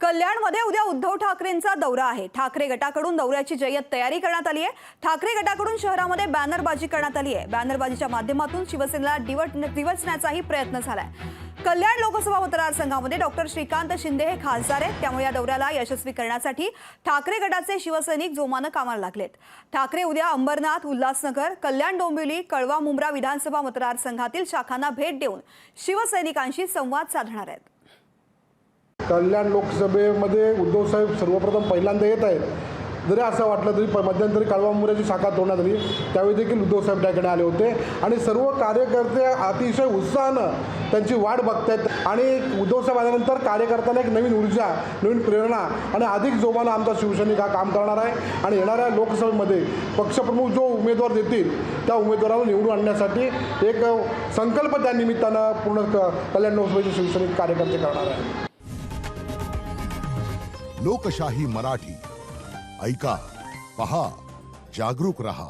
कल्याणमध्ये उद्या उद्धव ठाकरेंचा दौरा आहे। ठाकरे गटाकडून दौऱ्याची जय्यत तयारी करण्यात आली आहे। ठाकरे गटाकडून शहरामध्ये बॅनरबाजी करण्यात आली आहे। बॅनरबाजीच्या माध्यमातून शिवसेनेला डिवचण्याचाही प्रयत्न झालाय। कल्याण लोकसभा मतदारसंघामध्ये डॉक्टर श्रीकांत शिंदे हे खासदार आहेत, त्यामुळे या दौऱ्याला यशस्वी करण्यासाठी ठाकरे गटाचे शिवसैनिक जोमानं कामाला लागलेत। ठाकरे उद्या अंबरनाथ, उल्हासनगर, कल्याण, डोंबिवली, कळवा, मुंब्रा विधानसभा मतदारसंघातील शाखांना भेट देऊन शिवसैनिकांशी संवाद साधणार आहेत। कल्याण लोकसभेमध्ये उद्धव साहेब सर्वप्रथम पहिल्यांदा येत आहेत। जरी असं वाटलं तरी मध्यंतरी कळवा मुंब्राची शाखा तोडण्यात आली, त्यावेळी देखील उद्धव साहेब त्याकडे आले होते आणि सर्व कार्यकर्ते अतिशय उत्साहानं त्यांची वाट बघतायत। आणि उद्धव साहेब आल्यानंतर कार्यकर्त्यांना एक नवीन ऊर्जा, नवीन प्रेरणा आणि अधिक जोमानं आमचा शिवसैनिक हा काम करणार आहे आणि येणाऱ्या लोकसभेमध्ये पक्षप्रमुख जो उमेदवार देतील त्या उमेदवाराला निवडून आणण्यासाठी एक संकल्प त्या निमित्तानं पूर्ण कल्याण लोकसभेचे शिवसैनिक कार्यकर्ते करणार आहे। लोकशाही मराठी ऐका, पहा, जागरूक रहा।